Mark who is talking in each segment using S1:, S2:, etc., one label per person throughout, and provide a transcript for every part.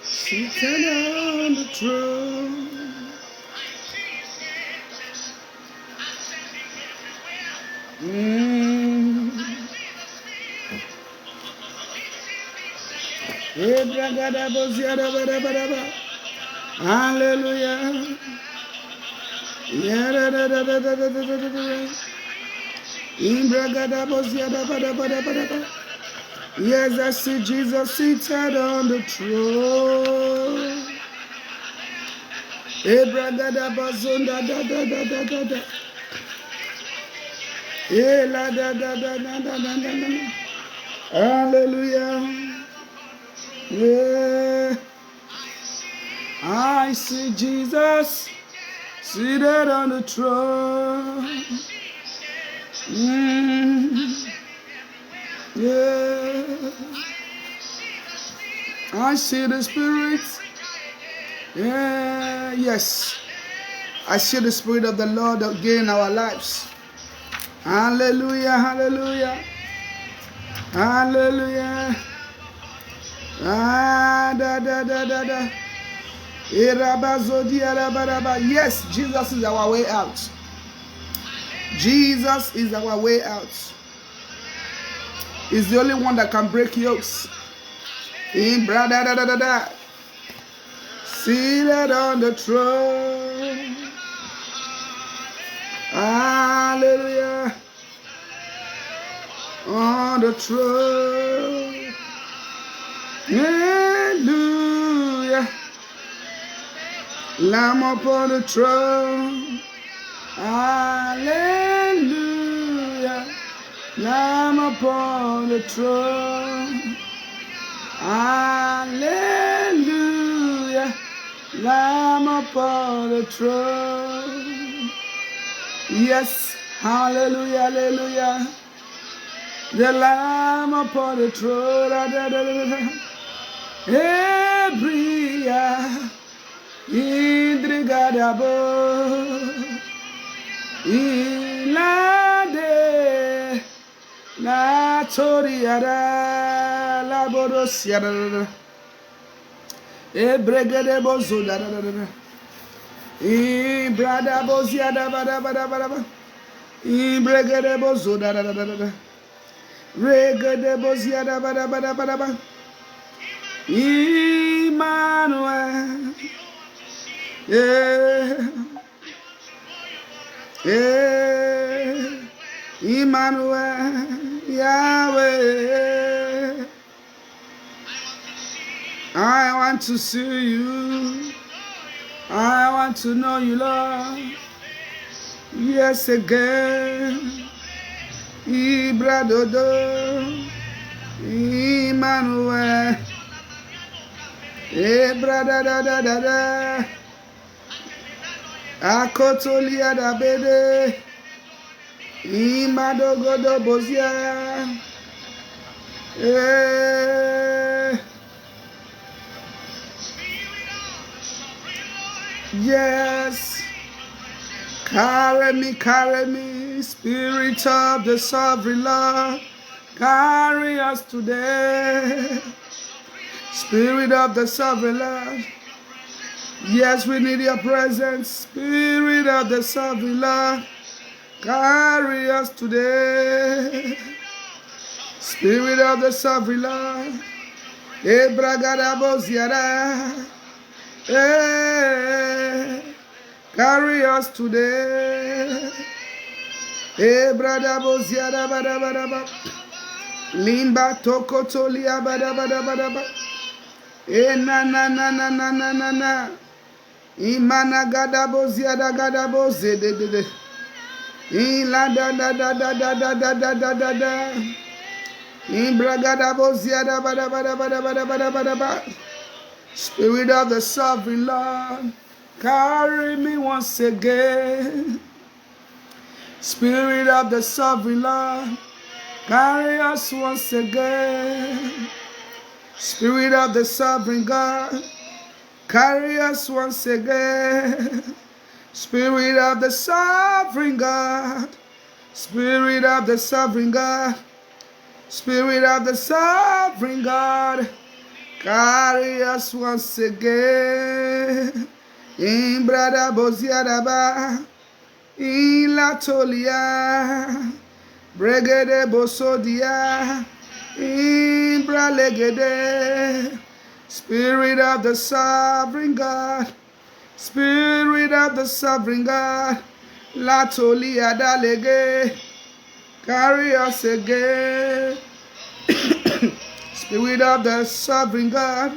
S1: Seated on the throne. Hallelujah. Yes, I see Jesus seated on the throne. Hallelujah. Yeah. I see Jesus seated on the throne. Yeah. I see the Spirit. Yeah. Yes. I see the Spirit of the Lord again in our lives. Hallelujah. Hallelujah. Hallelujah. Yes, Jesus is our way out. Jesus is our way out. He's the only one that can break yokes. Seated on the throne. Hallelujah. On the throne. Hallelujah. Lamb upon the throne. Hallelujah. Lamb upon the throne. Hallelujah. Lamb upon the throne. Yes. Hallelujah. Hallelujah. The Lamb upon the throne. Ebria. Indrigadabo. Ilade. La toriada. La borosiada. Ebregade bozuda. Ibrada boziada. Bada. Ibregade bozuda. Regade boziada. Bada. Emmanuel. Yeah. Emmanuel, Yahweh. I want to see you. I want to know you, Lord. Yes, again. Ibradodo. Emmanuel. Ebradadadada. Akotolia da bede. Imadogodo bozia. Yes. Carry me, Spirit of the Sovereign Lord. Carry us today. Spirit of the Sovereign Lord. Yes, we need your presence. Spirit of the Sovereign Lord. Carry us today. Spirit of the Sovereign Lord. Carry us today. Limba tokotolia bada. Na. Imana gadabo ziada gadabo zede. Ila da. Imbragadabo ziada bada. Spirit of the Sovereign Lord, carry me once again. Spirit of the Sovereign Lord, carry us once again. Spirit of the Sovereign God, carry us once again. Spirit of the Sovereign God, Spirit of the Sovereign God, Spirit of the sovereign God, carry us once again. In Brada Boziadaba, in Latolia, Bregede Bosodia, in Bralegede. Spirit of the sovereign God, Spirit of the sovereign God, Latolia Dalege, carry us again. Spirit of the sovereign God,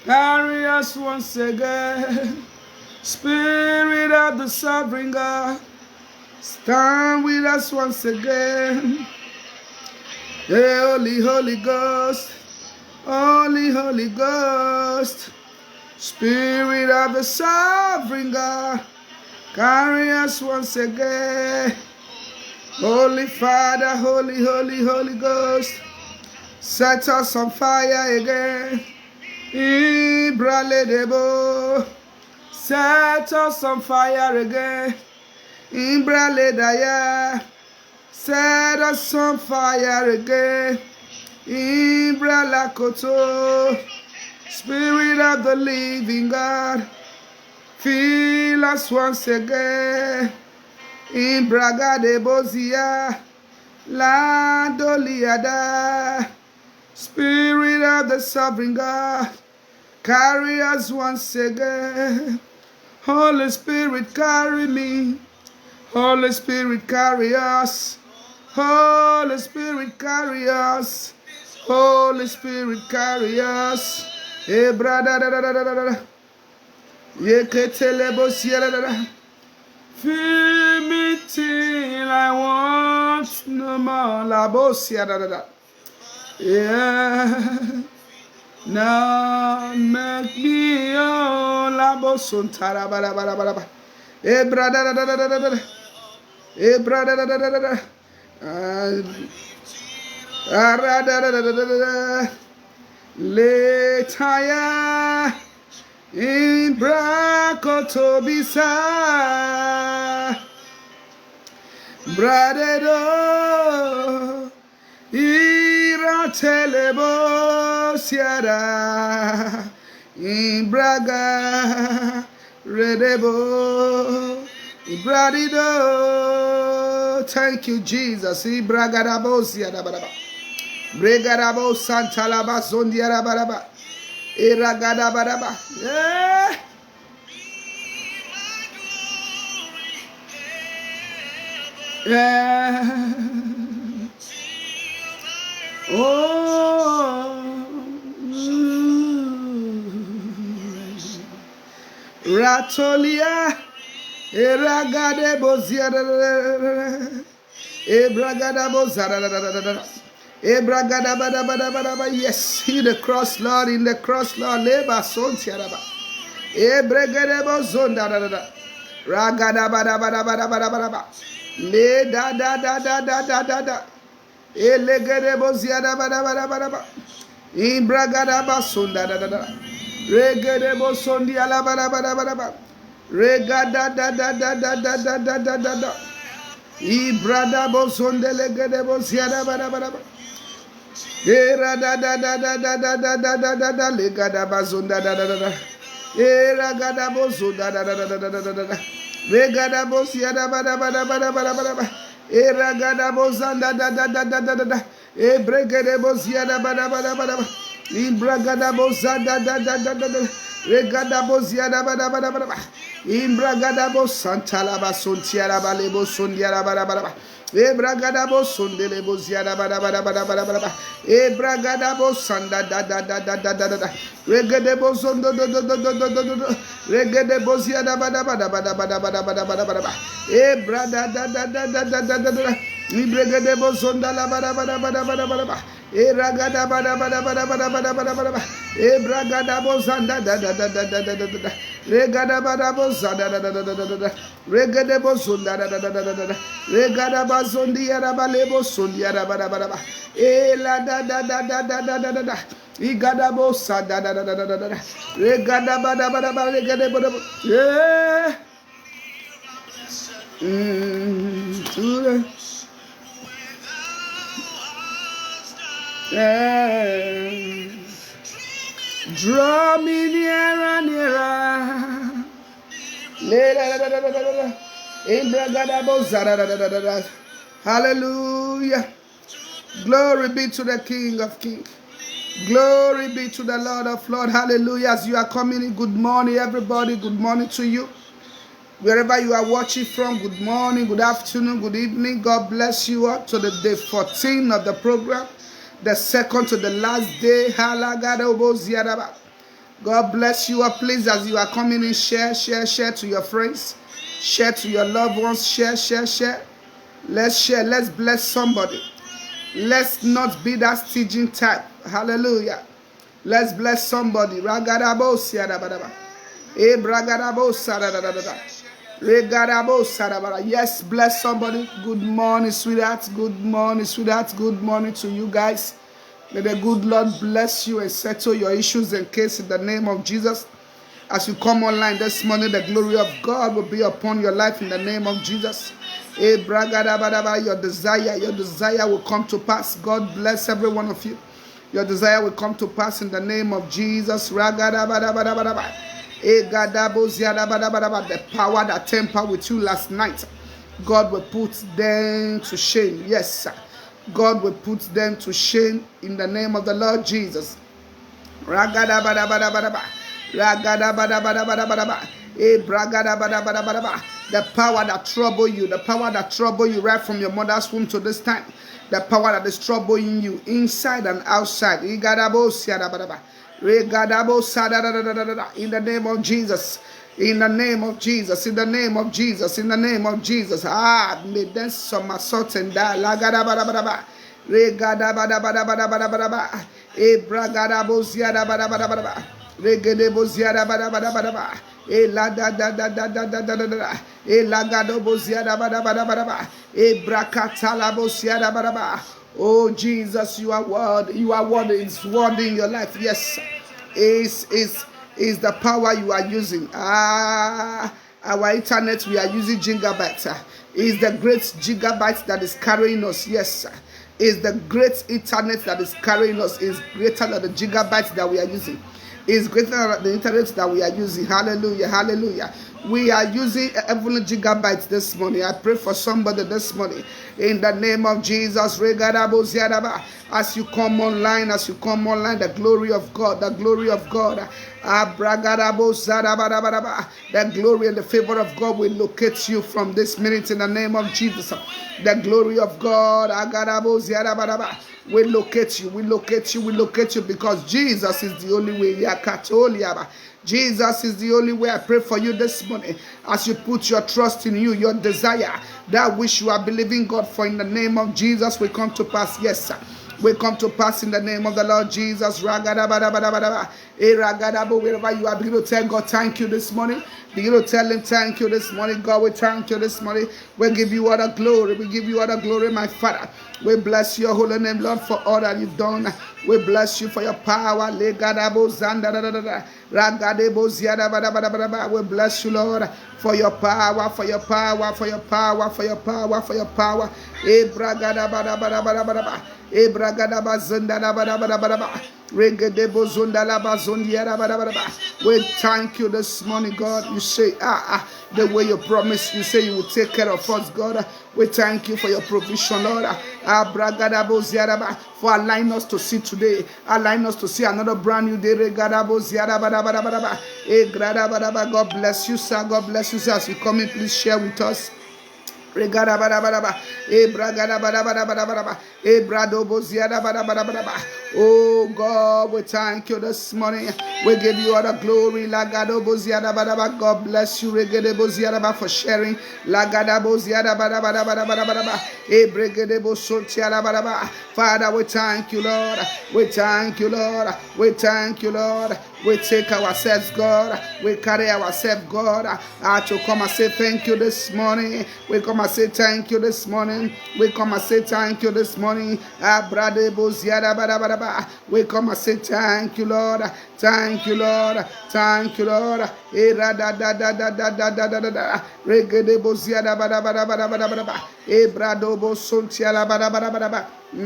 S1: carry us once again. Spirit of the sovereign God, stand with us once again. The Holy, Holy Ghost, Holy, Holy Ghost, Spirit of the sovereign God, carry us once again. Holy Father, Holy, Holy, Holy Ghost, set us on fire again. Ibraledebo, set us on fire again. Ibraledaya, set us on fire again. Ibralakoto, Spirit of the living God, fill us once again. Ibragadebozia, Landoliada, Spirit of the sovereign God, carry us once again. Holy Spirit, carry me. Holy Spirit, carry us. Holy Spirit, carry us. Holy Spirit, carry us. Eh, brother, da da da da da da. Yeketelebosiada. Fill me till I want no more. La bosia da da da. Yeah. Now make me all la bosuntara bara bara bara bara. Eh, brother da da da da da da. Eh, brother da da da da da. Letaya in Brakotobisa Bradedo Iratelebo Siara in Braga Redebo Bradido. Thank you, Jesus. Ibragadabo Siara Baraba. Bregadabo Santalaba Zondiara Baraba. Iragada Baraba. Yeah. Yeah. Oh. Ratolia. Iragade Boziara. Ibragadabo Zara. Yes, see the cross, Lord, in the cross, Lord. Leba son tiaraba. Ebregadebo zonda da da da. Ragada bada bada bada bada bada bada. Le da da da da da da da da. Elegadebo ziada bada bada bada bada. Imbragada basunda da da da. Regadebo sondi ala bada bada bada bada. Regada da da da da da da da da da da. Ibrada bosonde legadebo ziada bada bada bada. Era da da da da da da da da da da da legada bazunda da da da da. Era gada bozunda da da da da da da da da. Regada bosia da ba da ba da ba da ba da ba da ba. Era gada bozanda da da da da da da da. E bregade bosia da ba da ba da ba da ba. Imbragada bozanda da da da da da. Regada bosia da ba da ba da ba da ba. Imbragada bosanta la basontia la balebo sondia la ba da ba da ba. Ebragadabo sondele boziada bada bada bada bada bada. Ebragadabo sanda da da da da da da da. Regedebo zondo do do do do do do do. Regedebo ziada bada bada bada bada bada bada bada bada. Ebrada da da da da da da da da. Libregedebo zonda la bada bada bada bada bada. Eragada bada bada bada bada bada bada bada. Ebragadabo zanda da da da da da da da da. Regada bada bo zanda da da da da da da. Regedebo zonda da da da da da da. Regada bazondi araba lebo sondi araba da ba da ba. La da da da da da da da da da. Igada bo sa da da da da da da da. Regada ba da ba da ba regade bo da bo. Yeah. Yeah. Draw me nearer, nearer. Hallelujah. Glory be to the King of Kings. Glory be to the Lord of Lords. Hallelujah. As you are coming in, good morning, everybody. Good morning to you. Wherever you are watching from, good morning, good afternoon, good evening. God bless you all to the day 14 of the program, the second to the last day. God bless you all. Please, as you are coming in, share to your friends, share to your loved ones, share. Let's share. Let's bless somebody. Let's not be that staging type. Hallelujah. Let's bless somebody. Yes, bless somebody. Good morning, sweetheart. Good morning, sweetheart. Good morning to you guys. May the good Lord bless you and settle your issues and case in the name of Jesus. As you come online this morning, the glory of God will be upon your life in the name of Jesus. Your desire will come to pass. God bless every one of you. Your desire will come to pass in the name of Jesus. The power that tempered with you last night, God will put them to shame. Yes, sir. God will put them to shame in the name of the Lord Jesus. The power that trouble you, right from your mother's womb to this time, the power that is troubling you inside and outside. In the name of Jesus. In the name of Jesus, in the name of Jesus, in the name of Jesus. May then some assault and die. Oh Jesus, you are worthy. You are worthy. It's worthy in your life. Yes, is the power you are using. Our internet, we are using gigabytes. Is the great gigabyte that is carrying us. Yes, is the great internet that is carrying us. Is greater than the gigabytes that we are using. Is greater than the internet that we are using. Hallelujah, hallelujah. We are using heavenly gigabytes this morning. I pray for somebody this morning in the name of Jesus. As you come online, the glory of God, the glory of God, the glory and the favor of God will locate you from this minute in the name of Jesus. The glory of God will locate you because Jesus is the only way. Jesus is the only way. I pray for you this morning as you put your trust in you, your desire, that which you are believing God for in the name of Jesus will come to pass. Yes, sir. Will come to pass in the name of the Lord Jesus. Wherever you are, begin to tell God thank you this morning. Begin to tell him thank you this morning. God, we thank you this morning. We give you all the glory. We give you all the glory, my Father. We bless your holy name, Lord, for all that you've done. We bless you for your power. We bless you, Lord, for your power, for your power, for your power, for your power, for your power. We thank you this morning, God. You say, the way you promised, you say you will take care of us, God. We thank you for your provision, Lord. For allowing us to see today, allowing us to see another brand new day. God bless you, sir. God bless you, sir. As you come in, please share with us. Oh God, we thank you this morning. We give you all the glory. God bless you for sharing. Father, we thank you, Lord. We thank you, Lord. We thank you, Lord. We take ourselves, God. We carry ourselves, God, to come and say thank you this morning. We come and say thank you this morning. We come and say thank you this morning. We come and say thank you, Lord. Thank you, Lord. Thank you, Lord. Ebradobo Sontia la bada bada bada ba. God,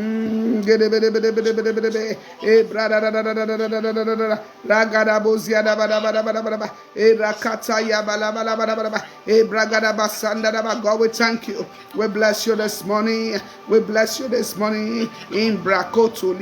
S1: we thank you. We bless you this morning. We bless you this morning. In Brakoto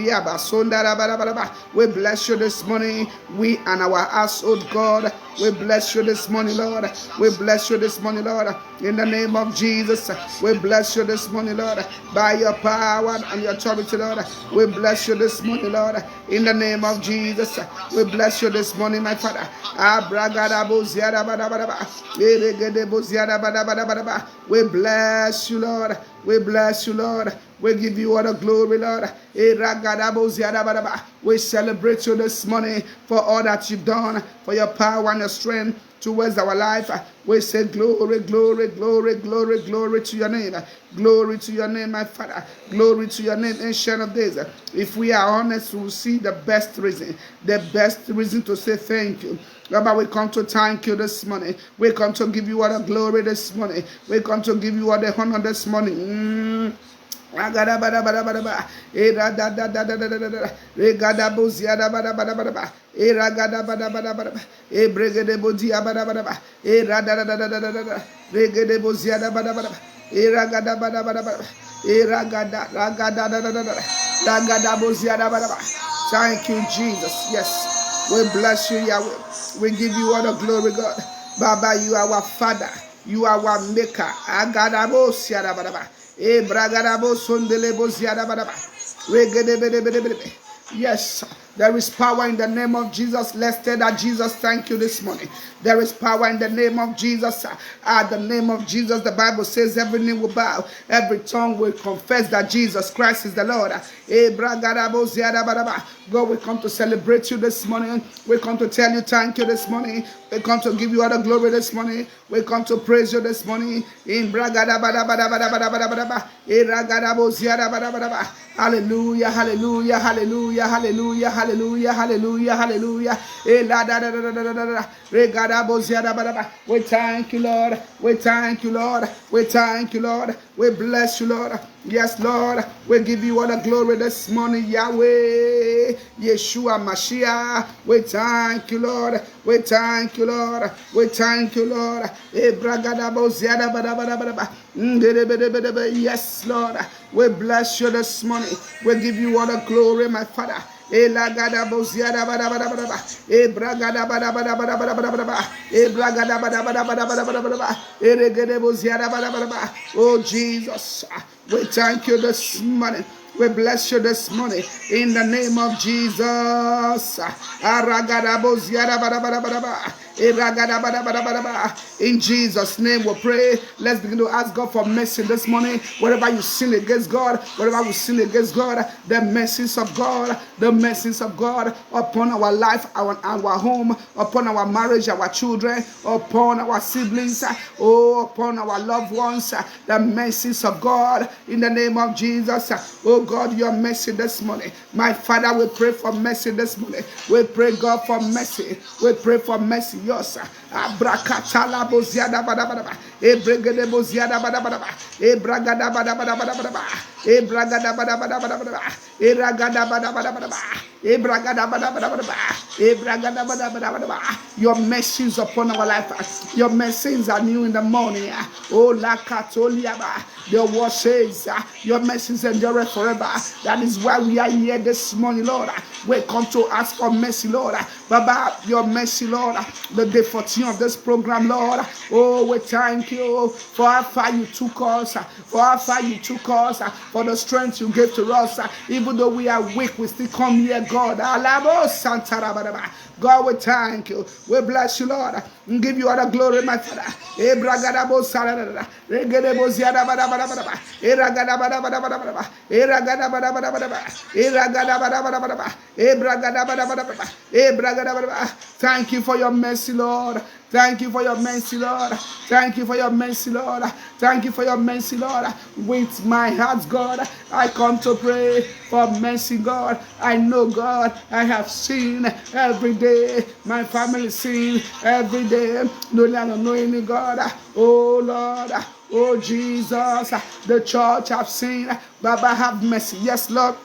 S1: we bless you this morning. We and our household, God. We bless you this morning, Lord. We bless you this morning, Lord. In the name of Jesus, we bless you this morning, Lord. By your power and your authority, Lord. We bless you this morning, Lord. In the name of Jesus, we bless you this morning, my Father. We bless you, Lord. We bless you, Lord. We give you all the glory, Lord. We celebrate you this morning for all that you've done, for your power and your strength towards our life. We say glory, glory, glory, glory, glory to your name. Glory to your name, my Father. Glory to your name, Ancient of Days. If we are honest, we will see the best reason to say thank you. Lord, we come to thank you this morning. We come to give you all the glory this morning. We come to give you all the honor this morning. Ragada bada bada bada ba, ragada da da da da da da da, regada boziada bada bada bada ba, ragada bada bada bada ba, bregede bozia bada bada ba, rada da da da da da da, regede boziada bada bada ba, ragada bada bada bada ba, ragada da da da da da, ragada boziada bada ba. Thank you, Jesus. Yes, we bless you, Yahweh. We give you all the glory, God. Baba, you are our Father. You are our Maker. Agada boziada bada ba. Yes, there is power in the name of Jesus. Let's tell that Jesus, thank you this morning. There is power in the name of Jesus. At the name of Jesus, the Bible says every knee will bow, every tongue will confess that Jesus Christ is the Lord. God, we come to celebrate you this morning. We come to tell you thank you this morning. We come to give you all the glory this morning. We come to praise you this morning. In hallelujah, hallelujah, hallelujah, hallelujah, hallelujah, hallelujah, hallelujah. We thank you, Lord. We thank you, Lord. We thank you, Lord. We bless you, Lord. Yes, Lord. We give you all the glory this morning, Yahweh. Yeshua Mashiach. We thank you, Lord. We thank you, Lord. We thank you, Lord. Yes, Lord. We bless you this morning. We give you all the glory, my Father. Oh Jesus, we thank you this morning. We bless you this morning in the name of Jesus. In Jesus' name we pray. Let's begin to ask God for mercy this morning. Wherever you sin against God, wherever we sin against God, the mercies of God upon our life, our home, upon our marriage, our children, upon our siblings, upon our loved ones, the mercies of God in the name of Jesus. Oh God, your mercy this morning. My Father, we pray for mercy this morning. We pray, God, for mercy. We pray for mercy. Yes, abrakatala boziada bada bada ba, ebregede boziada bada bada ba, ebragada bada bada bada bada ba, ebragada bada bada bada bada ba, eragada bada bada bada ba, ebragada bada bada bada ba, ebragada bada bada bada ba. Your mercies upon our life. Your mercies are new in the morning. Oh, la katoliaba. Your word says, your mercies endure forever. That is why we are here this morning, Lord. We come to ask for mercy, Lord. Baba, your mercy, Lord. The day 14 of this program, Lord. Oh, we thank you for how far you took us, for how far you took us, for the strength you gave to us. Even though we are weak, we still come here, God. God, we thank you. We bless you, Lord. And give you all the glory, my Father. Thank you for your mercy, Lord. Thank you for your mercy, Lord. Thank you for your mercy, Lord. Thank you for your mercy, Lord. With my heart, God, I come to pray for mercy, God. I know, God, I have sinned every day. My family sin every day. No, God. Oh, Lord. Oh Jesus, the church have seen. Baba, have mercy. Yes, Lord.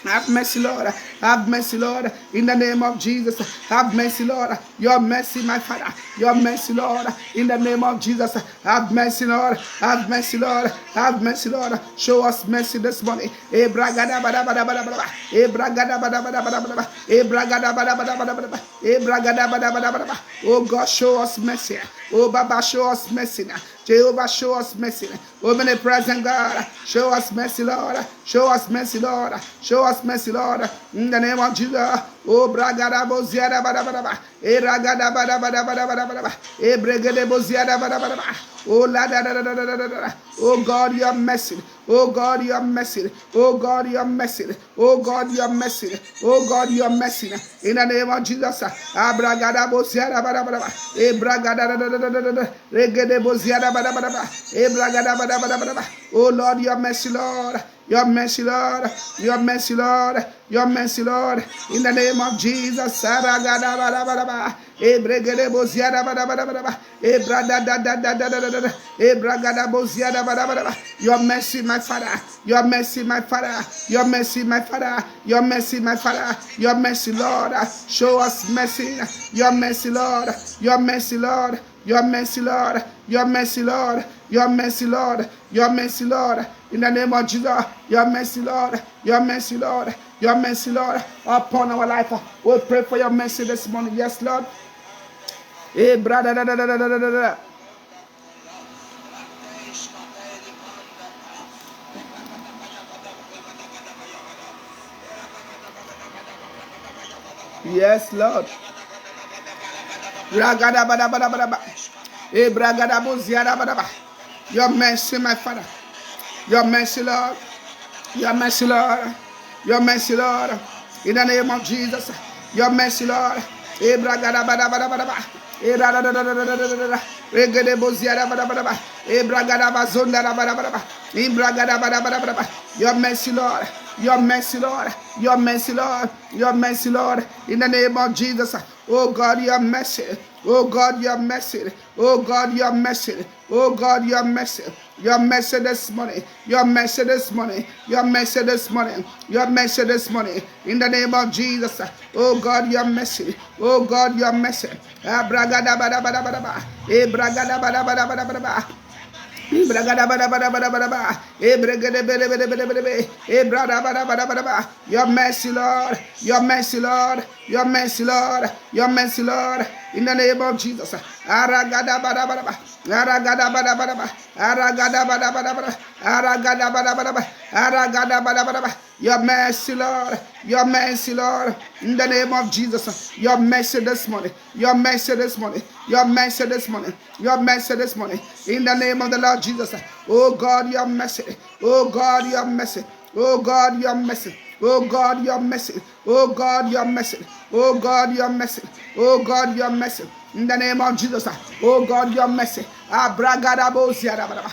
S1: Have mercy, Lord. Have mercy, Lord. In the name of Jesus. Have mercy, Lord. Your mercy, my Father. Your mercy, Lord. In the name of Jesus. Have mercy, Lord. Have mercy, Lord. Have mercy, Lord. Show us mercy this morning. Ebragada bada bada bada bada. Ebragada bada bada bada bada. Ebragada bada bada bada bada. Ebragada bada bada bada. Oh God, show us mercy. Oh Baba, show us mercy. Jehovah, show us mercy. Omnipresent God, show us mercy, Lord. Show us mercy, Lord. Show us mercy, Lord. In the name of Jesus. Oh, bragada boziada bada bada bada. E ragada bada bada bada bada bada. E bregade boziada bada bada bada. Oh, la da da da da da da da. Oh God, you are mercy. Oh God, you are mercy. Oh God, you are mercy. Oh God, you are mercy. Oh God, you are mercy. In the name of Jesus. Abragada boziada bada bada bada. E bragada da da da da da da. Regade boziada bada bada bada. E bragada bada bada bada bada. Oh Lord, you are mercy, Lord. Your mercy, Lord. Your mercy, Lord. Your mercy, Lord. In the name of Jesus. Saragada bada bada bada. E bregede boziada bada bada bada. E brada da da da da da da. E bragada boziada bada bada bada. Your mercy, my Father. Your mercy, my Father. Your mercy, my Father. Your mercy, my Father. Your mercy, Lord. Show us mercy. Your mercy, Lord. Your mercy, Lord. Your mercy, Lord. Your mercy, Lord. Your mercy, Lord. Your mercy, Lord. In the name of Jesus. Your mercy, Lord. Your mercy, Lord. Your mercy, Lord. Upon our life. We pray for your mercy this morning. Yes, Lord. Hey, brother. Yes, Lord. Bragada bada bada bada bada. Hey, bragada buziada bada bada. Your mercy, my Father. Your mercy, Lord. Your mercy, Lord. Your mercy, Lord. In the name of Jesus. Your mercy, Lord. Hey, bragada bada bada bada bada. Hey, da da da da da da da da da. Regede buziada bada bada bada. Hey, bragada bazonda bada bada bada. Hey, bragada bada bada bada bada. Your mercy, Lord. Your mercy, Lord. Your mercy, Lord. Your mercy, Lord. In the name of Jesus. Oh God, your mercy. Oh God, your mercy. Oh God, your mercy. Oh God, your mercy. Your mercy this morning. Your mercy this morning. Your mercy this morning. Your mercy this morning. In the name of Jesus. Oh God, your mercy. Oh God, your mercy. Bragada bada bada bada bada. Bragada bada bada bada bada bada. Bragada bada bada bada bada bada. Bragada bada bada bada bada bada. Brada bada bada bada bada. Your mercy, Lord. Your mercy, Lord. Your mercy, Lord. Your mercy, Lord. In the name of Jesus. Aragada bada bada bada. Aragada bada bada bada. Aragada bada bada bada. Aragada bada bada bada. Aragada bada bada bada. Your mercy, Lord. Your mercy, Lord. In the name of Jesus. Your mercy this morning. Your mercy this morning. Your mercy this morning. Your mercy this morning. In the name of the Lord Jesus. Oh God, your mercy. Oh God, your mercy. Oh God, your mercy. Oh God, your mercy. Oh God, your mercy. Oh God, your mercy. Oh God, your mercy. In the name of Jesus. Oh God, your mercy. Bragada boziada bada.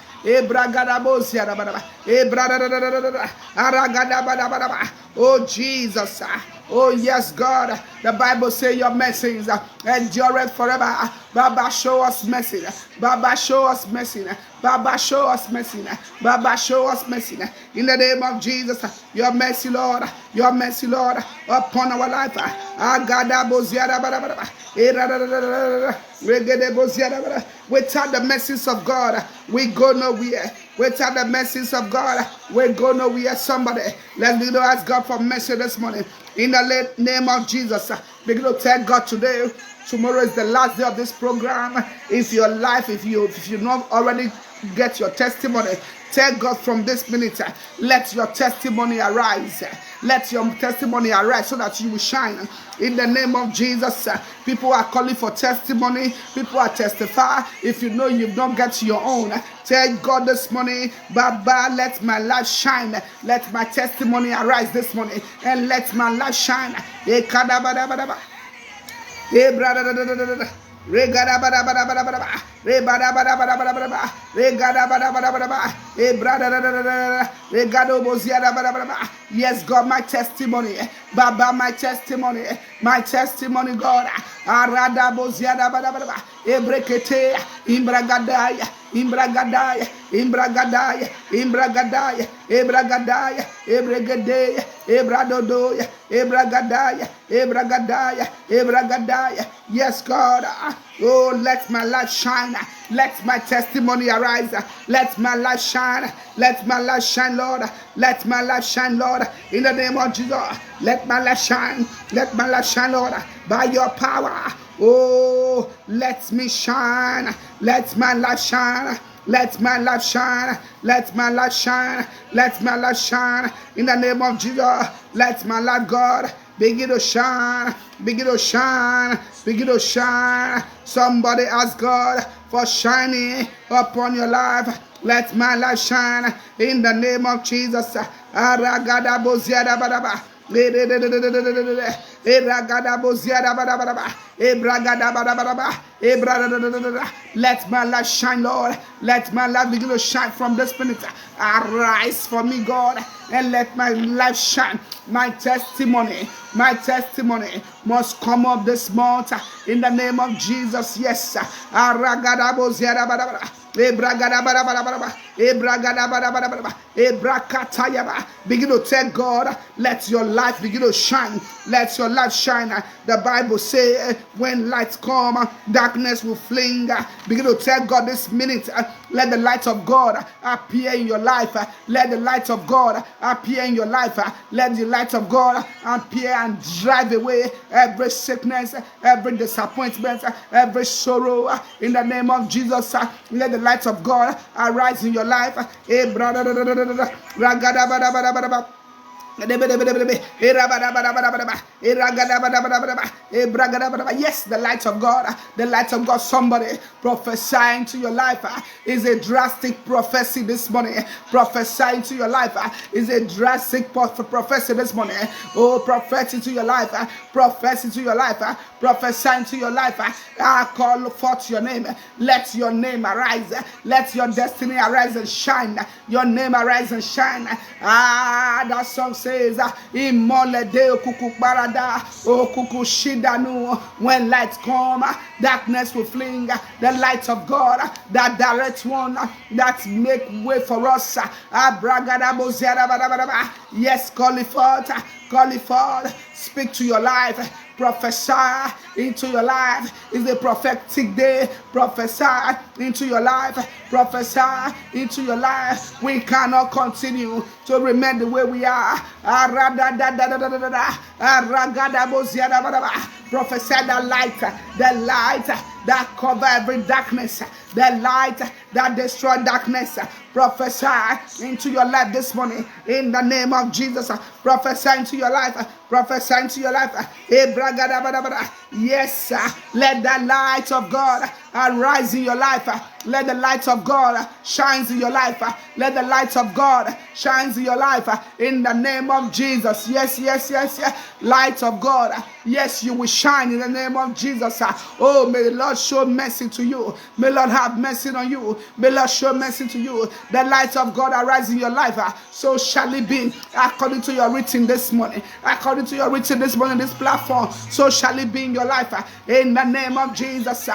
S1: Bragada boziada bada. Bragada aragada bada bada. Oh Jesus. Oh yes, God. The Bible says your mercy is endureth forever. Baba, show us mercy. Baba, show us mercy. Baba, show us mercy. Baba, show us mercy. In the name of Jesus, your mercy, Lord. Your mercy, Lord, upon our life. Agada boziada bada bada. Without the mercies of God, we go nowhere. Without the mercies of God, we go nowhere. Somebody, let's begin to ask God for mercy this morning. In the name of Jesus, begin to tell God today. Tomorrow is the last day of this program. If your life, if you not already get your testimony, tell God from this minute, let your testimony arise. Let your testimony arise so that you will shine. In the name of Jesus, people are calling for testimony. People are testifying. If you know you've not got your own, tell God this morning, Baba, let my life shine. Let my testimony arise this morning. And let my life shine. Yes, God, my testimony. Baba, my testimony. My testimony, God. Arada boziada bada. Ebrekete. Imbragadaya. Imbragadaya. Imbragadaya. Imbragadaya. Ebragadaya. Ebregadaya. Ebradodoya. Ebragadaya. Ebragadaya. Ebragadaya. Yes, God. Oh, let my light shine. Let my testimony arise. Let my light shine. Let my light shine, Lord. Let my light shine, Lord. In the name of Jesus. Let my light shine. Let my light shine, Lord. By your power. Oh, let me shine. Let my light shine. Let my light shine. Let my light shine. Let my light shine. In the name of Jesus. Let my light, God, begin to shine. Begin to shine. Begin to shine. Somebody ask God for shining upon your life. Let my light shine in the name of Jesus. Let my light shine, Lord. Let my light begin to shine from this minute. Arise for me, God, and let my light shine. My testimony must come up this month in the name of Jesus. Yes. Begin to tell God, let your light begin to shine. Let your light shine. The Bible says, when lights come, darkness will fling. Begin to tell God this minute, let the light of God appear in your life. Let the light of God appear in your life. Let the light of God appear and drive away every sickness, every disappointment, every sorrow. In the name of Jesus, let the light of God arise in your life. Yes, the light of God, the light of God. Somebody prophesying to your life is a drastic prophecy this morning. Prophesying to your life is a drastic prophecy this morning. Oh, prophecy to your life, prophecy to your life, prophesying to your life. I call forth your name. Let your name arise. Let your destiny arise and shine. Your name arise and shine. That song says, when lights come, darkness will fling. The light of God, that direct one, that make way for us. Yes, call it forth, speak to your life. Prophesy into your life. It's a prophetic day. Prophesy into your life. Prophesy into your life. We cannot continue to remain the way we are. Prophesy the light that cover every darkness, the light that destroy darkness. Prophesy into your life this morning in the name of Jesus. Prophesy into your life. Prophesy into your life. Yes, let the light of God arise in your life. Let the light of God shines in your life. Let the light of God shines in your life in the name of Jesus. Yes. Light of God. Yes, you will shine in the name of Jesus. Oh, may the Lord show mercy to you. May Lord have mercy on you. May Lord show mercy to you. The light of God arise in your life. So shall it be according to your written this morning. According to your written this morning, this platform. So shall it be in your life. In the name of Jesus.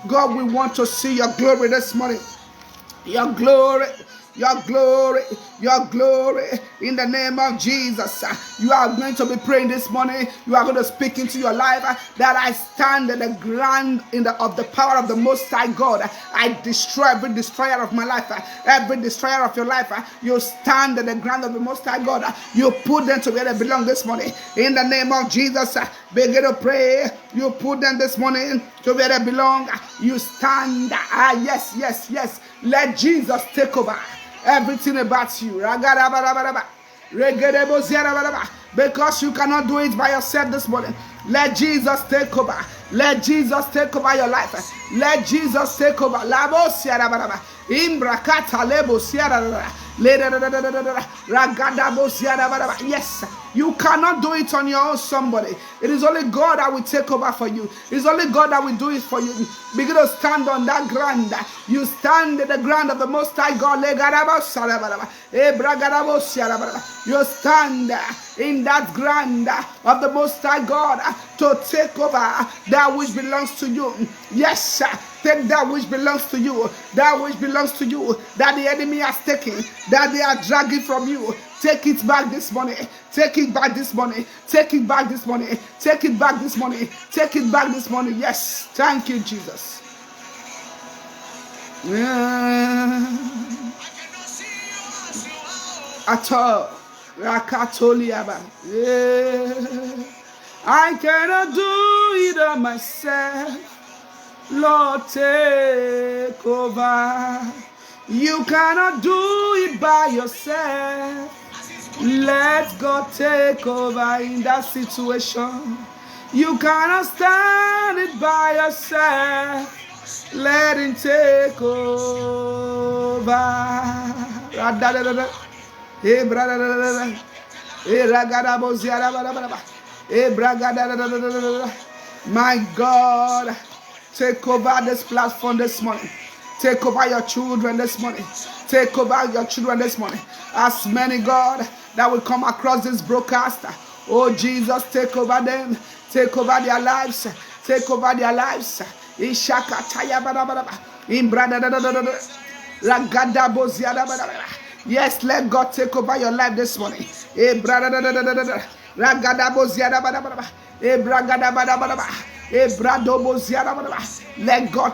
S1: God, we want to see your glory this morning. Your glory. Your glory, in the name of Jesus. You are going to be praying this morning. You are going to speak into your life that I stand in the ground of the power of the Most High God. I destroy every destroyer of my life, every destroyer of your life. You stand in the ground of the Most High God. You put them to where they belong this morning. In the name of Jesus, begin to pray. You put them this morning to where they belong. You stand. Yes. Let Jesus take over everything about you. Because you cannot do it by yourself this morning. Let Jesus take over. Let Jesus take over your life. Let Jesus take over. Imbrakata lebo siara. Yes, you cannot do it on your own, somebody. It is only God that will take over for you. It is only God that will do it for you. Begin to stand on that ground. You stand in the ground of the Most High God. You stand in that ground of the Most High God to take over that which belongs to you. Yes, take that which belongs to you. That which belongs to you, that the enemy has taken, that they are dragging from you. Take it back this morning. Take it back this morning. Take it back this morning. Take it back this morning. Take it back this morning. Yes. Thank you, Jesus. At all. I cannot do it on myself. Lord, take over. You cannot do it by yourself. Let God take over in that situation. You cannot stand it by yourself. Let Him take over. Hey, brother. My God, take over this platform this morning. Take over your children this morning. Take over your children this morning. As many, God, that will come across this broadcast. Oh, Jesus, take over them. Take over their lives. Take over their lives. Yes, let God take over your life this morning. Let God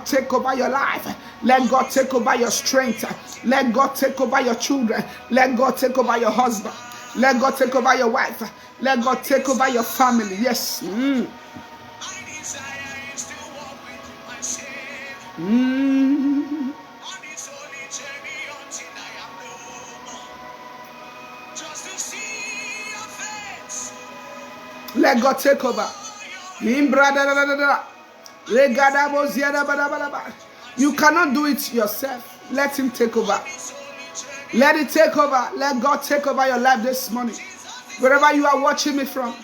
S1: take over your life. Let God take over your strength. Let God take over your children. Let God take over your husband. Let God take over your wife. Let God take over your family. Yes. Let God take over. You cannot do it yourself. Let Him take over. Let it take over. Let God take over your life this morning. Wherever you are watching me from,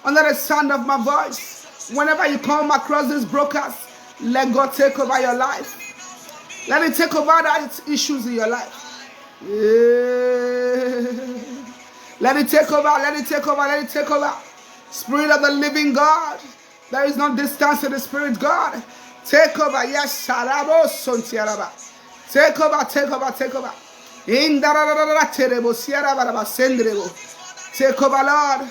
S1: under the sound of my voice, whenever you come across this broadcast, let God take over your life. Let it take over that issues in your life. Let it take over. Let it take over. Let it take over. Spirit of the living God. There is no distance in the Spirit, God. Take over. Yes. Take over. Take over. Take over. Take over, Lord.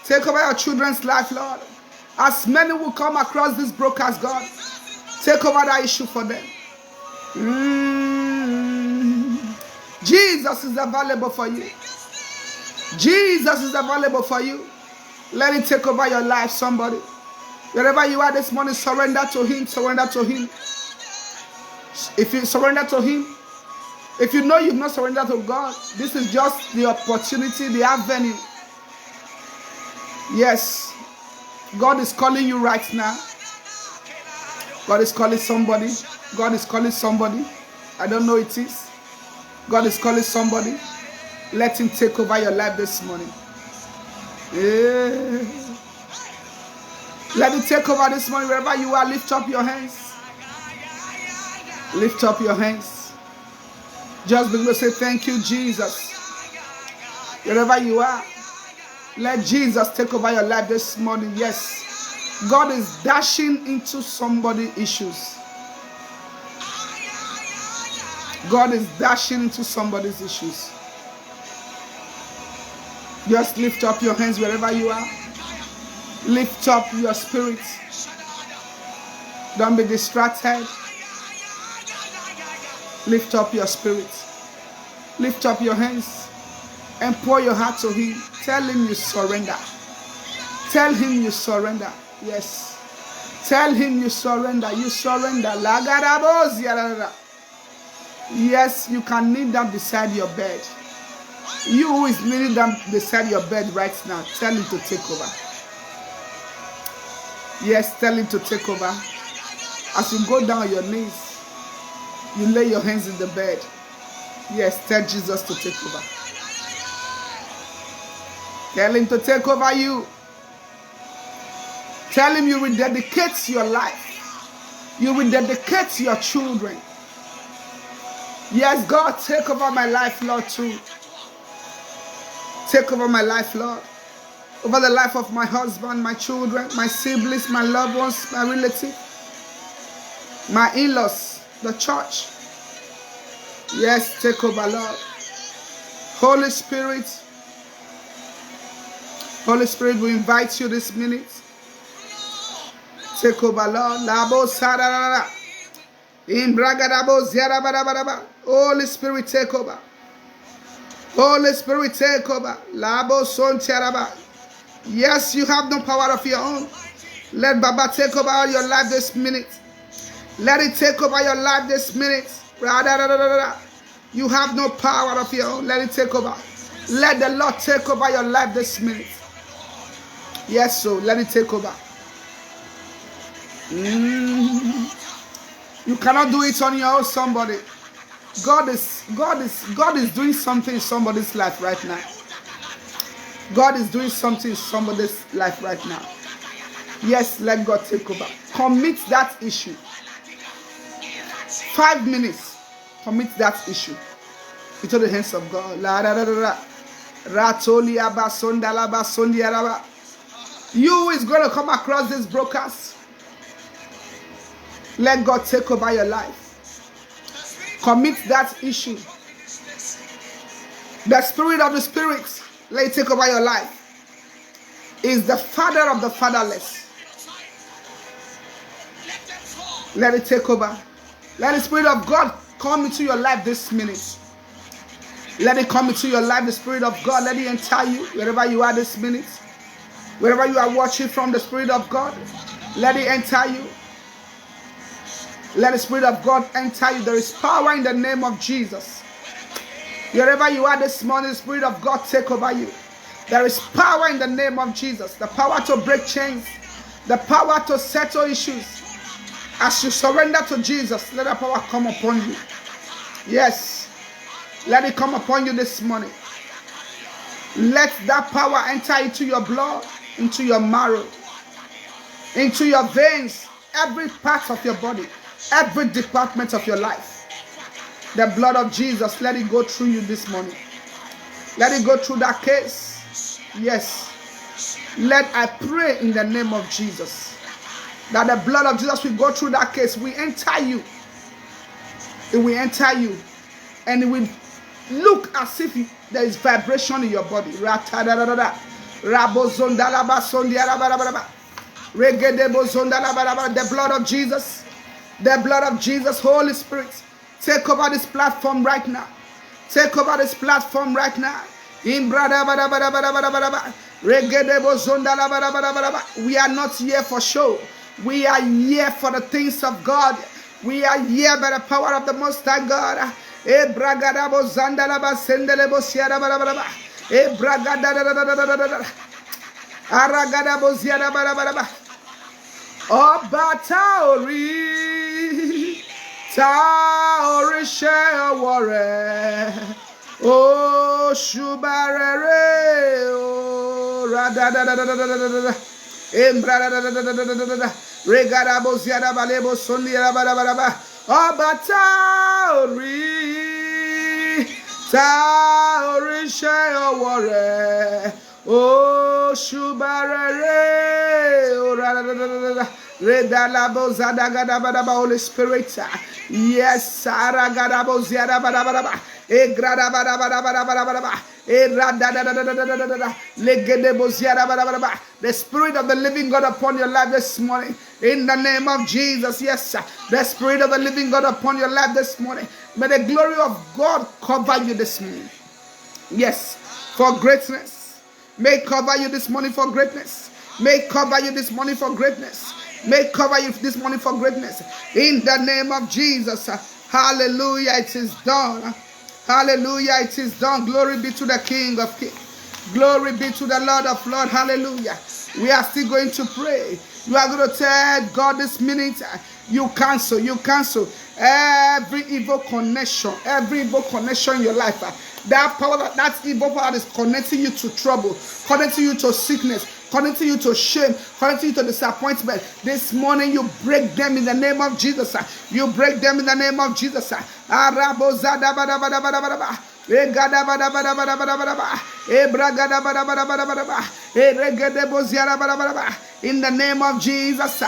S1: Take over your children's life, Lord. As many will come across this broadcast, God, take over that issue for them. Jesus is available for you. Jesus is available for you. Let it take over your life, somebody. Wherever you are this morning, surrender to Him. Surrender to Him. If you surrender to Him, if you know you've not surrendered to God, this is just the opportunity, the avenue. Yes, God is calling you right now. God is calling somebody. God is calling somebody. I don't know it is. God is calling somebody. Let Him take over your life this morning. Yeah. Let Him take over this morning. Wherever you are, lift up your hands. Lift up your hands. Just begin to say, thank you, Jesus. Wherever you are, let Jesus take over your life this morning. Yes. God is dashing into somebody's issues. God is dashing into somebody's issues. Just lift up your hands wherever you are. Lift up your spirit. Don't be distracted. Lift up your spirit. Lift up your hands and pour your heart to Him. Tell Him you surrender. Tell Him you surrender. Yes. Tell Him you surrender. You surrender. Yes, you can kneel down beside your bed. You who is kneeling down beside your bed right now, tell Him to take over. Yes, tell Him to take over. As you go down on your knees, You lay your hands in the bed. Yes, tell Jesus to take over. Tell him to take over you. Tell him you will dedicate your life. You will dedicate your children. Yes, God, take over my life, Lord, too. Take over my life, Lord. Over the life of my husband, my children, my siblings, my loved ones, my relatives, my in-laws, the church. Yes, take over, Lord. Holy Spirit, we invite you this minute. Take over, Lord. Labo sararara. Imbragadabo ziarabarabaraba. Holy Spirit, take over. Holy Spirit, take over. Labo son tiaraba. Yes, you have no power of your own. Let Baba take over your life this minute. Let it take over your life this minute. You have no power of your own. Let it take over. Let the Lord take over your life this minute. Yes, so let it take over. You cannot do it on your own, somebody. God is doing something in somebody's life right now. God is doing something in somebody's life right now. Yes, let God take over. Commit that issue. 5 minutes. Commit that issue into the hands of God. You is going to come across this broadcast. Let God take over your life. Commit that issue. The spirit of the spirits, let it take over your life. Is the father of the fatherless. Let it take over. Let the Spirit of God come into your life this minute. Let it come into your life, the Spirit of God. Let it enter you wherever you are this minute. Wherever you are watching from, the Spirit of God, let it enter you. Let the Spirit of God enter you. There is power in the name of Jesus. Wherever you are this morning, the Spirit of God take over you. There is power in the name of Jesus. The power to break chains. The power to settle issues. As you surrender to Jesus, let that power come upon you. Yes. Let it come upon you this morning. Let that power enter into your blood, into your marrow, into your veins, every part of your body, every department of your life. The blood of Jesus, let it go through you this morning. Let it go through that case. Yes. Let I pray in the name of Jesus that the blood of Jesus will go through that case. We enter you. It will enter you. And it will look as if there is vibration in your body. The blood of Jesus. The blood of Jesus. Holy Spirit, take over this platform right now. Take over this platform right now. We are not here for show. We are here for the things of God. We are here by the power of the Most High God. Taori shewore, oh shubarere, oh radadadadadadadada, embradadadadadadada, regarabo ziada balebo sondiara barabaraba, oh taori shewore, oh shubarere, oh radadadadadada. Holy Spirit, yes, the Spirit of the living God upon your life this morning, in the name of Jesus. Yes, the Spirit of the living God upon your life this morning. May the glory of God cover you this morning. Yes, for greatness. May cover you this morning for greatness. May cover you this morning for greatness. May cover you this morning for greatness. In the name of Jesus. Hallelujah. It is done. Hallelujah. It is done. Glory be to the King of Kings. Glory be to the Lord of Lords. Hallelujah. We are still going to pray. You are going to tell God this minute, You cancel every evil connection in your life. That power, that evil power that is connecting you to trouble, connecting you to sickness, connecting you to shame, connecting you to disappointment. This morning you break them in the name of Jesus. You break them in the name of Jesus. In the name of Jesus.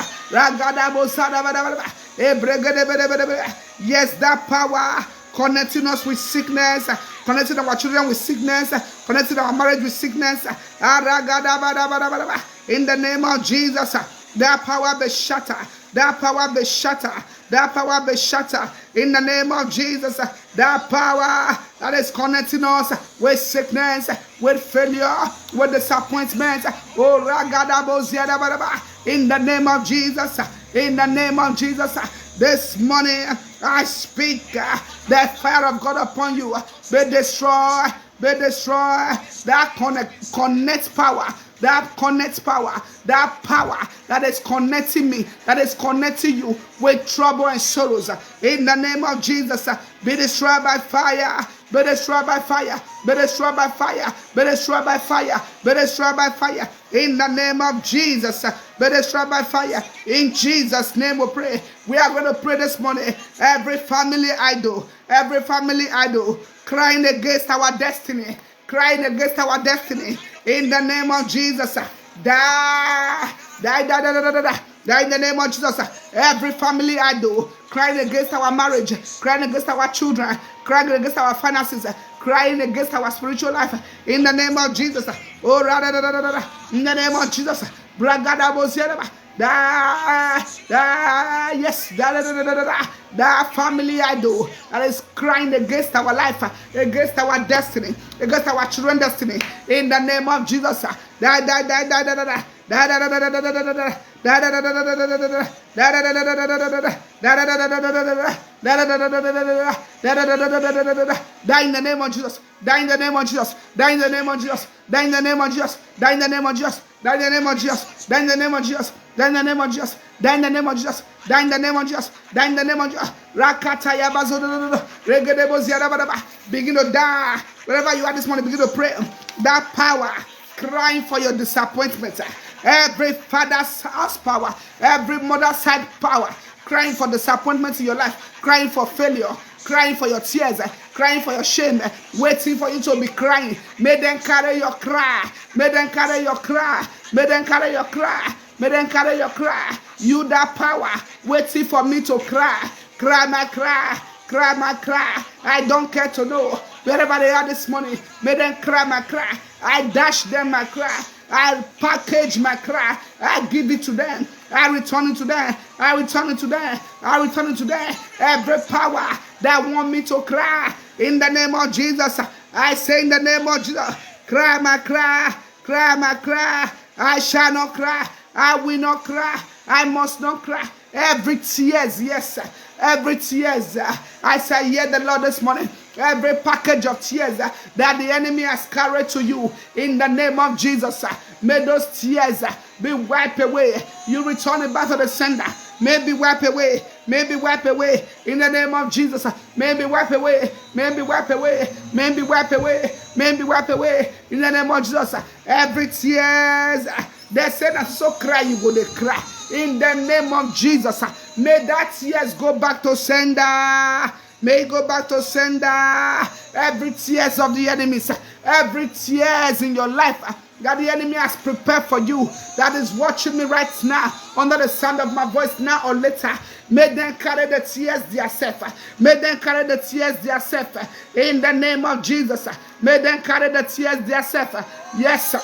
S1: Yes, that power connecting us with sickness, connecting our children with sickness, connecting our marriage with sickness. In the name of Jesus, that power be shattered. That power be shattered. That power be shattered. In the name of Jesus, that power that is connecting us with sickness, with failure, with disappointment. Oh, in the name of Jesus, in the name of Jesus, this morning I speak the fire of God upon you. Be destroyed, be destroyed. That connect power. That connects power, that power that is connecting me, that is connecting you with trouble and sorrows. In the name of Jesus, be destroyed by fire, be destroyed by fire, be destroyed by fire, be destroyed by fire, be destroyed by fire. In the name of Jesus, be destroyed by fire. In Jesus' name we pray. We are going to pray this morning. Every family idol crying against our destiny, crying against our destiny. In the name of Jesus, die in the name of Jesus. Every family idol crying against our marriage, crying against our children, crying against our finances, crying against our spiritual life. In the name of Jesus. Oh, in the name of Jesus. Yes, that family idol that is crying against our life, against our destiny, against our children's destiny. In the name of Jesus, die in the name of Jesus, die in the name of Jesus, die in the name of Jesus, die in the name of Jesus, die in the name of Jesus, die in the name of Jesus, die in the name of Jesus, die in the name of Jesus, die in the name of Jesus, die in the name of Jesus, die in the name of Jesus. Rakataya bazododo, regedebo ziarabadaba. Begin to die. Wherever you are this morning, begin to pray. That power crying for your disappointment. Every father's house power, every mother's side power, crying for disappointment in your life, crying for failure, crying for your tears, crying for your shame, waiting for you to be crying. May them carry your cry. May them carry your cry. May them carry your cry. May them carry your cry. You that power waiting for me to cry. Cry my cry. Cry my cry. I don't care to know. Wherever they are this morning, may them cry my cry. I dash them my cry. I package my cry. I give it to them. I return it to them. I return it to them. I return it to them. Every power that want me to cry, in the name of Jesus, I say in the name of Jesus, cry my cry. Cry my cry. I shall not cry. I will not cry. I must not cry. Every tears, yes, sir. Every tears, I say, hear the Lord this morning. Every package of tears that the enemy has carried to you, in the name of Jesus, may those tears be wiped away. You return it back to the sender. May be wiped away. May be wiped away. In the name of Jesus, may be wiped away. May be wiped away. May be wiped away. May be wiped away. In the name of Jesus, every tears they said that so cry, you go to cry. In the name of Jesus, may that tears go back to sender. May it go back to sender. Every tears of the enemies, every tears in your life that the enemy has prepared for you, that is watching me right now, under the sound of my voice now or later, may them carry the tears themselves. May them carry the tears themselves. In the name of Jesus, may them carry the tears themselves. Yes, sir.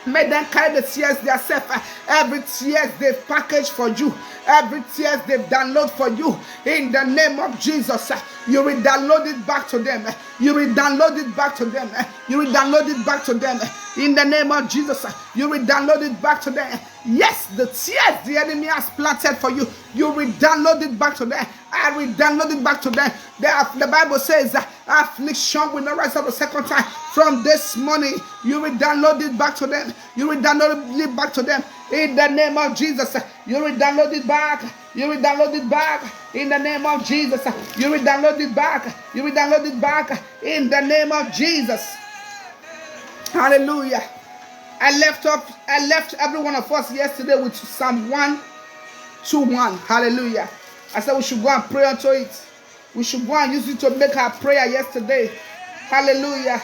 S1: May them carry the tears themselves. Every tears they've packaged for you, every tears they've downloaded for you, in the name of Jesus, you will download it back to them. You will download it back to them. You will download it back to them. In the name of Jesus, you will download it back to them. Yes, the tears the enemy has planted for you, you will download it back to them. I will download it back to them. The Bible says affliction will not rise up a second time. From this morning, you will download it back to them. You will download it back to them. In the name of Jesus, you will download it back. You will download it back in the name of Jesus. You will download it back. You will download it back in the name of Jesus. Hallelujah. I left every one of us yesterday with Psalm 121. Hallelujah. I said we should go and pray unto it. We should go and use it to make our prayer yesterday. Hallelujah.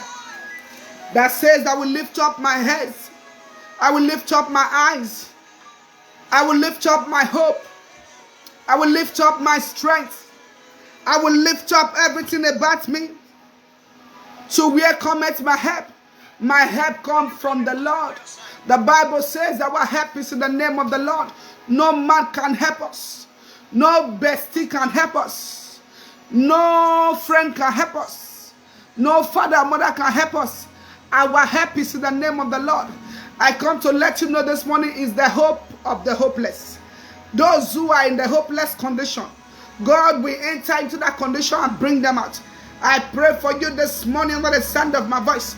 S1: That says, I will lift up my heads. I will lift up my eyes. I will lift up my hope. I will lift up my strength. I will lift up everything about me. So where cometh my help? My help comes from the Lord. The Bible says our help is in the name of the Lord. No man can help us. No bestie can help us. No friend can help us. No father or mother can help us. Our help is in the name of the Lord. I come to let you know this morning is the hope of the hopeless. Those who are in the hopeless condition, God will enter into that condition and bring them out. I pray for you this morning under the sound of my voice.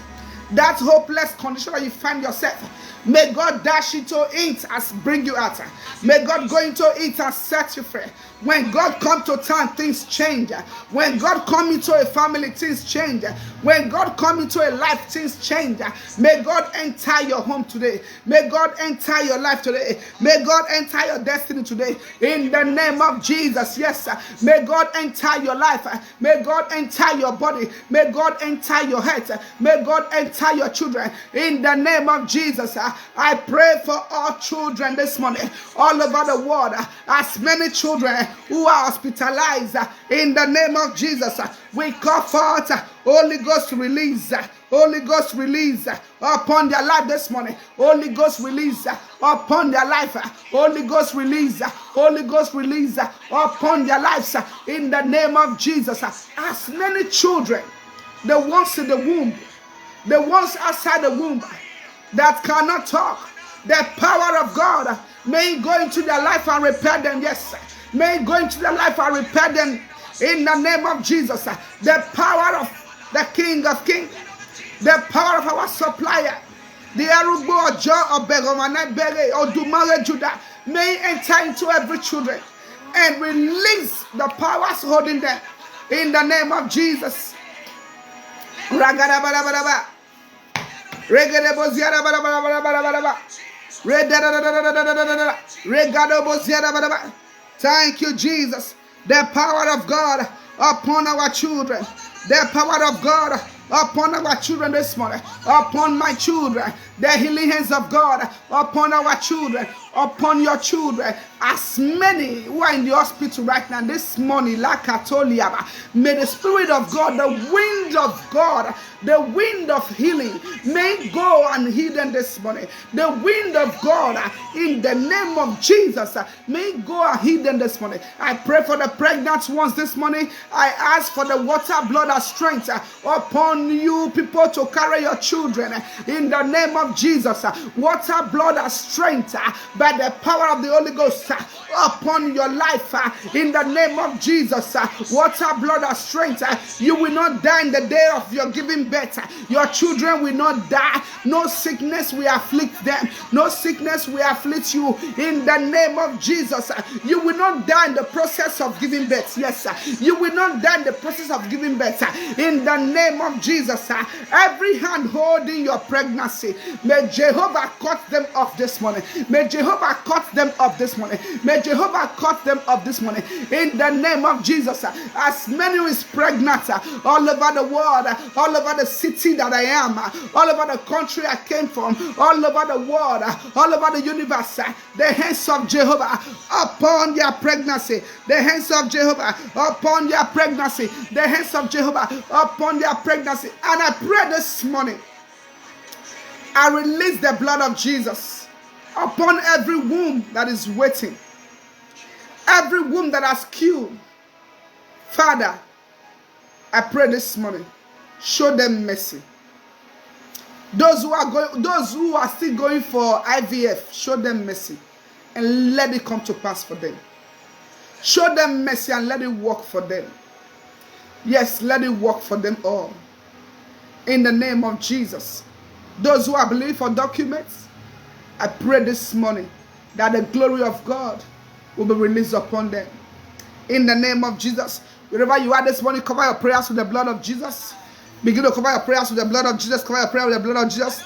S1: That hopeless condition that you find yourself, may God dash into it and bring you out. May God go into it and set you free. When God comes to town, things change. When God comes into a family, things change. When God comes into a life, things change. May God enter your home today. May God enter your life today. May God enter your destiny today. In the name of Jesus, yes, sir. May God enter your life. May God enter your body. May God enter your head. May God enter your children. In the name of Jesus, I pray for all children this morning, all over the world, as many children who are hospitalized. In the name of Jesus, we call forth Holy Ghost release. Holy Ghost release upon their life this morning. Holy Ghost release upon their life. Holy Ghost release. Holy Ghost release upon their lives. In the name of Jesus, as many children, the ones in the womb, the ones outside the womb that cannot talk, the power of God may go into their life and repair them. Yes, may go into their life and repair them in the name of Jesus. The power of the King of Kings, the power of our supplier, the Arubo Ojo of Begomana Bere or Dumare Judah, may enter into every children and release the powers holding them in the name of Jesus. Ragada Thank you, Jesus. The power of God upon our children. The power of God upon our children this morning. Upon my children. The healing hands of God upon our children. Upon your children. As many who are in the hospital right now this morning, may the Spirit of God, the wind of God, the wind of healing, may go and heal them this morning. The wind of God, in the name of Jesus, may go and heal them this morning. I pray for the pregnant ones this morning. I ask for the water, blood, and strength upon you people to carry your children. In the name of Jesus, water, blood, and strength by the power of the Holy Ghost upon your life. In the name of Jesus, water, blood, and strength. You will not die in the day of your giving birth. Your children will not die. No sickness will afflict them. No sickness will afflict you. In the name of Jesus, you will not die in the process of giving birth. Yes, sir. You will not die in the process of giving birth. In the name of Jesus, every hand holding your pregnancy, may Jehovah cut them off this morning. May Jehovah cut them off this morning. May Jehovah cut them off this morning. In the name of Jesus, as many who is pregnant all over the world, all over the city that I am, all over the country I came from, all over the world, all over the universe, the hands of Jehovah upon their pregnancy, the hands of Jehovah upon their pregnancy, the hands of Jehovah upon their pregnancy. And I pray this morning, I release the blood of Jesus upon every womb that is waiting, every womb that has queued. Father, I pray this morning, show them mercy. Those who are still going for IVF, show them mercy and let it come to pass for them. Show them mercy and let it work for them. Yes, let it work for them all. In the name of Jesus. Those who are believing for documents, I pray this morning that the glory of God will be released upon them. In the name of Jesus. Wherever you are this morning, cover your prayers with the blood of Jesus. Begin to cover your prayers with the blood of Jesus. Cover your prayer with the blood of Jesus.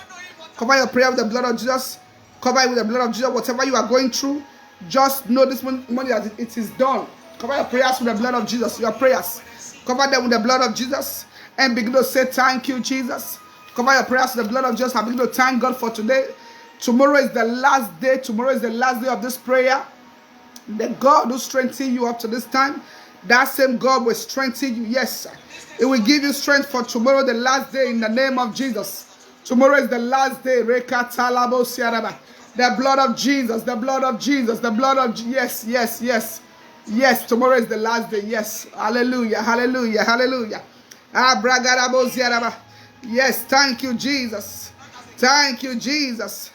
S1: Cover your prayer with the blood of Jesus. Cover it with the blood of Jesus. Whatever you are going through, just know this morning that it is done. Cover your prayers with the blood of Jesus. Your prayers. Cover them with the blood of Jesus. And begin to say, thank you, Jesus. Cover your prayers with the blood of Jesus. And begin to thank God for today. Tomorrow is the last day. Tomorrow is the last day of this prayer. The God who strengthened you up to this time, that same God will strengthen you. Yes, it will give you strength for tomorrow, the last day, in the name of Jesus. Tomorrow is the last day. The blood of Jesus, the blood of Jesus, the blood of yes, yes, yes. Yes, tomorrow is the last day. Yes, hallelujah, hallelujah, hallelujah. Yes, thank you, Jesus. Thank you, Jesus.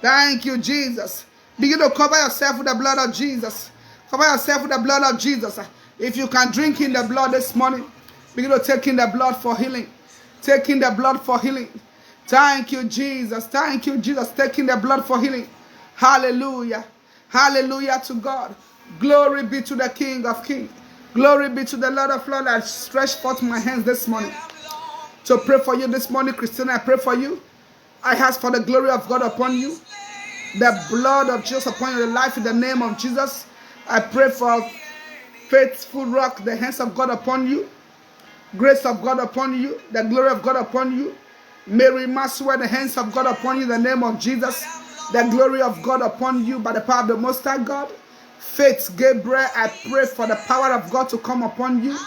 S1: Thank you, Jesus. Begin to cover yourself with the blood of Jesus. Cover yourself with the blood of Jesus. If you can drink in the blood this morning, begin to take in the blood for healing. Take in the blood for healing. Thank you, Jesus. Thank you, Jesus. Take in the blood for healing. Hallelujah. Hallelujah to God. Glory be to the King of Kings. Glory be to the Lord of Lords. I stretch forth my hands this morning to pray for you this morning, Christina. I pray for you. I ask for the glory of God upon you. The blood of Jesus upon your life in the name of Jesus. I pray for faithful rock, the hands of God upon you, grace of God upon you, the glory of God upon you. Mary Masua, the hands of God upon you in the name of Jesus. The glory of God upon you by the power of the Most High God. Faith, Gabriel, I pray for the power of God to come upon you,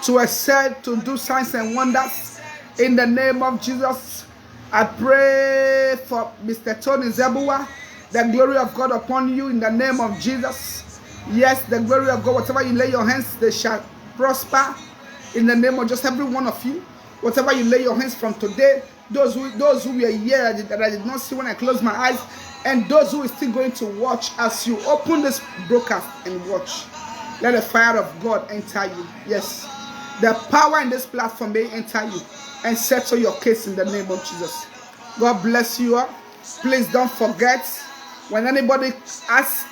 S1: to excel, to do signs and wonders in the name of Jesus. I pray for Mr. Tony Zebua, the glory of God upon you in the name of Jesus. Yes, the glory of God, whatever you lay your hands, they shall prosper in the name of just every one of you. Whatever you lay your hands from today, those who were here that I did not see when I closed my eyes, and those who are still going to watch as you open this broadcast and watch, let the fire of God enter you. Yes, the power in this platform may enter you and settle your case in the name of Jesus. God bless you all. Please don't forget, when anybody asks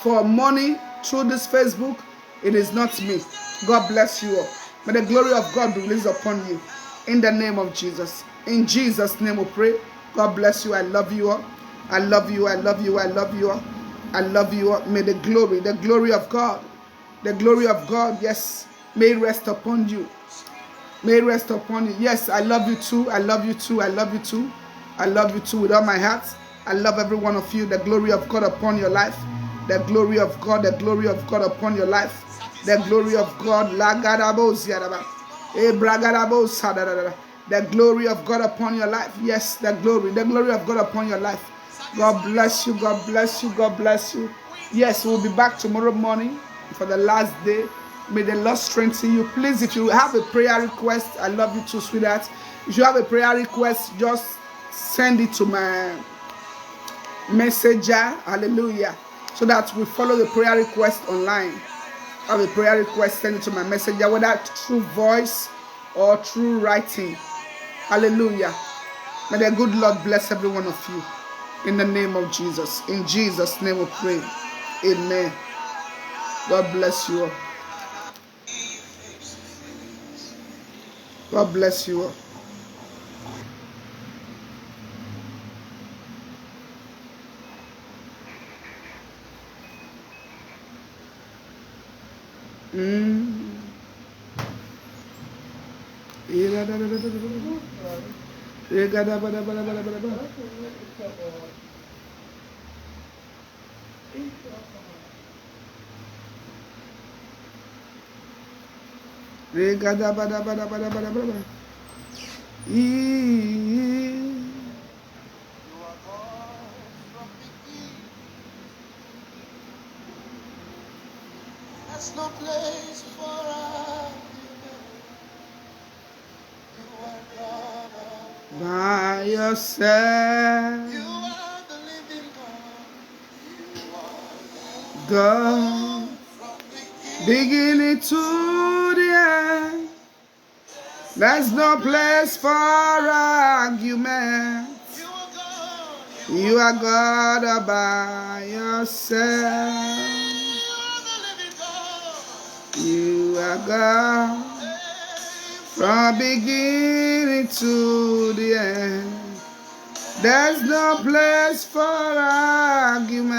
S1: for money through this Facebook, it is not me. God bless you all. May the glory of God be released upon you in the name of Jesus. In Jesus' name we pray. God bless you. I love you all. I love you. I love you. I love you all. I love you all. May the glory of God, yes, may rest upon you. May rest upon you. Yes, I love you too. I love you too. I love you too. I love you too with all my heart. I love every one of you. The glory of God upon your life. The glory of God. The glory of God upon your life. The glory of God. The glory of God upon your life. Yes, the glory of God upon your life. God bless you. God bless you. God bless you. Yes, we'll be back tomorrow morning for the last day. May the Lord strengthen you. Please, if you have a prayer request, I love you too, sweetheart. If you have a prayer request, just send it to my messenger. Hallelujah. So that we follow the prayer request online. Have a prayer request, send it to my messenger, whether through voice or through writing. Hallelujah. May the good Lord bless every one of you. In the name of Jesus. In Jesus' name we pray. Amen. God bless you all. God bless you all.
S2: There's no place for argument. You are God
S1: by yourself.
S2: You are the living God. You are
S1: God,
S2: from
S1: beginning to the end. There's no place for argument.
S2: You are God.
S1: You are God all by yourself. You are God from beginning to the end. There's no place for argument.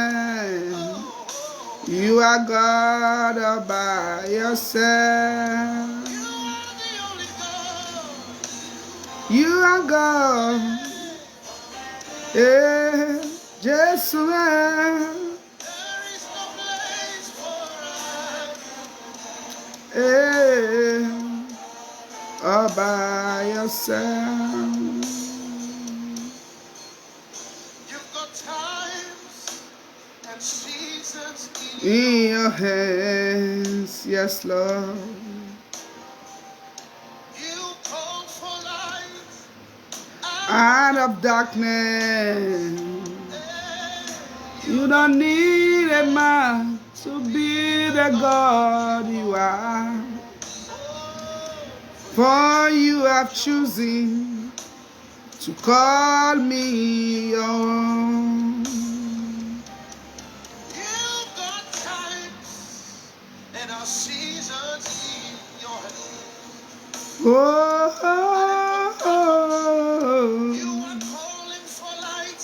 S1: You are God all by yourself. You are God. Eh, Jesus. Eh, all by yourself.
S2: You've got times and seasons
S1: In your hands, yes, Lord.
S2: You called for light
S1: Out of darkness, you don't need a man to be the God you are. For you have chosen to call me your own.
S2: You've got times and our seasons in your hands.
S1: Oh, oh,
S2: You are calling for light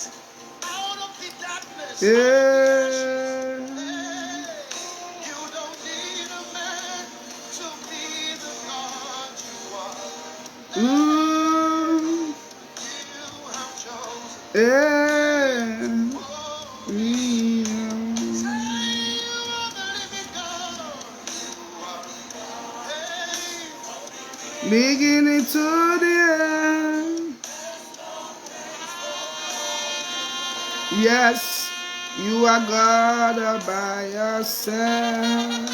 S2: out of the darkness.
S1: yeah.
S2: You don't need a man to be the God you are.
S1: Ooh,
S2: You have chosen.
S1: yeah.
S2: Oh,
S1: Yeah.
S2: you are the living God. You are. Hey,
S1: Beginning to the end. Yes, you are God all by yourself.